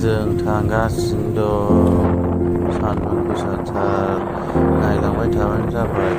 जों थांगासिनो दं। सान्दुं गोसाथार, नायलांबाय थाबानो जाबाय।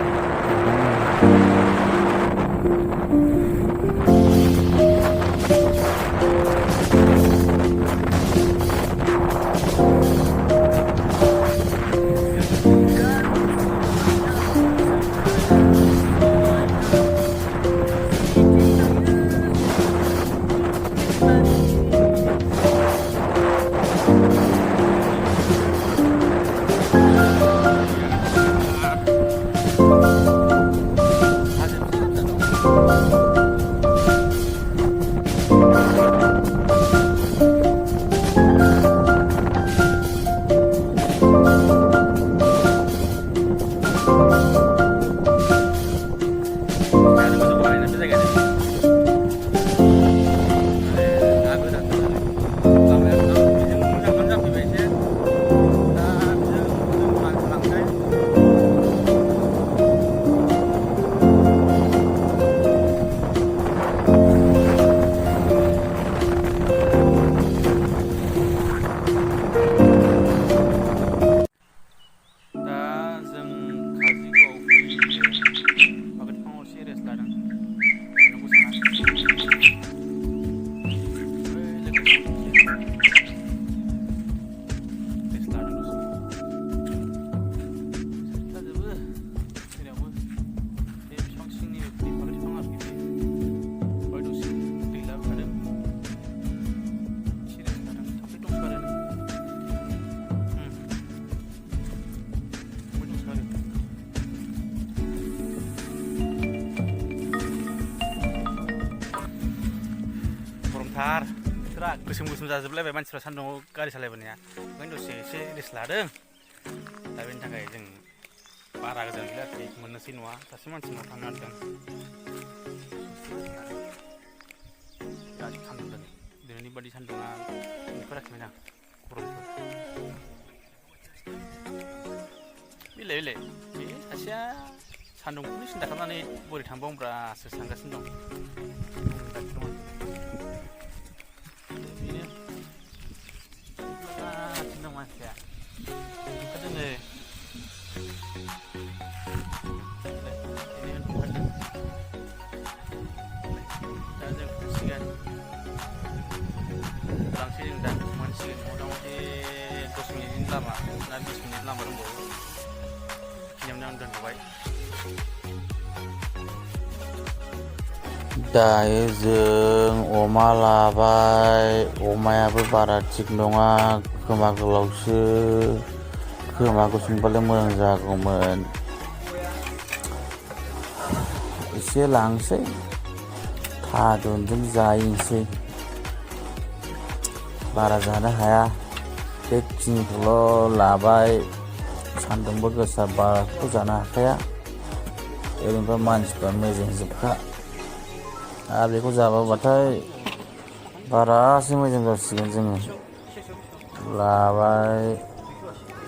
थार गोसोम गोसोम जाजोबलायबाय मानसिफ्रा सान्दुंआव गारि सालायबोनाया। ओंखायनो दसे एसे रेस्ट लादों। दा बेनि थाखाय जों बारा गोजान गैला आरोखि, मोननोसै न'आ सासे मानसिनाव थांनो नागिरदों। बिराद सान्दुं जादों, दिनैनि बादि सान्दुंआ नुफेराखैमोन आं, गरमफोर। बेलाय बे सासेया सान्दुंखौनो सिन्था खालामनानै बोरै थांबावनोब्रासो सानगासिनो दं। मानसिया ओंखारदों नै, दा जों थांसिगोन, लांसै जों दा मोनसिगोन। मथा मथि 10 मिनिटनि लामा ना 20 मिनिट लामा दंबावो, खिनियावनो आं दोनथ'बाय। दायो जों अमा लाबाय, अमायाबो बारा थिग नङा, खोमा गोलावसो। खोमा गुसुंबालाय मोजां जागौमोन। एसे लांसै, थादुनजों जाहैनोसै। बारा जानो हाया, बेखिनिखौल' लाबाय। सान्दुंबो गोसा, बाराखौ जानो हाखाया। ओरैनोबा मानसिफ्रा मेजेमजोबखा, आरो बेखौ जाबाबाथाय बारासो मोजां जासिगोन। जोङो लाबाय,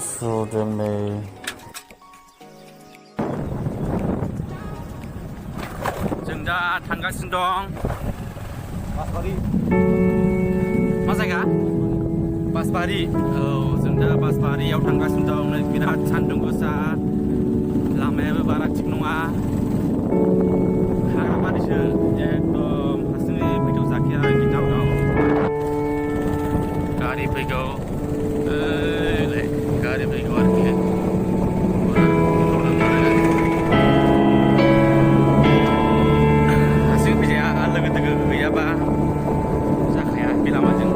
सुदों नै। जों दा थांगासिनो दं बासबारि। मा जायगा? बासबारि। औ, जों दा बासबारियाव थांगासिनो दं। नै बिराद सान्दुं गोसा, लामायाबो बारा थिग नङा। हाग्राबारिसो एकदम, हारसिङै फैथाव जाखाया, गिथावथाव। गारि फैगौ, गारि फैगौ आरोखि। हारसिं फैजाया, लोगो दोगो गैयाबा जाखाया बे लामाजों।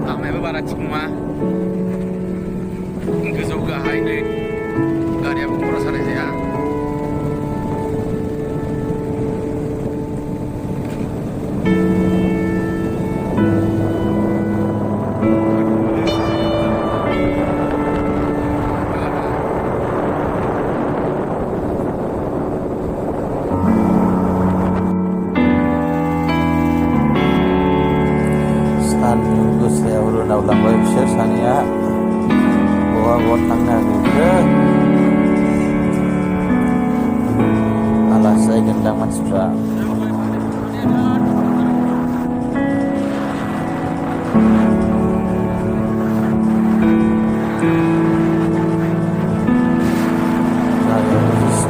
लामायाबो बारा थिग नङा, गोजौ गाहाय, नै गारियाबो खरा सालाय जाया। सान्दुं गोसायाव रोनावलांबाय बिसोर सानैया, बहा थांनो नागिरखो। मोजां मानसिफ्रा।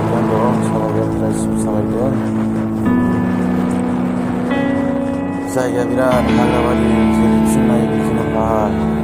Bodo sahabat sahabat saya bilang harga balik kiri sungai bikin apa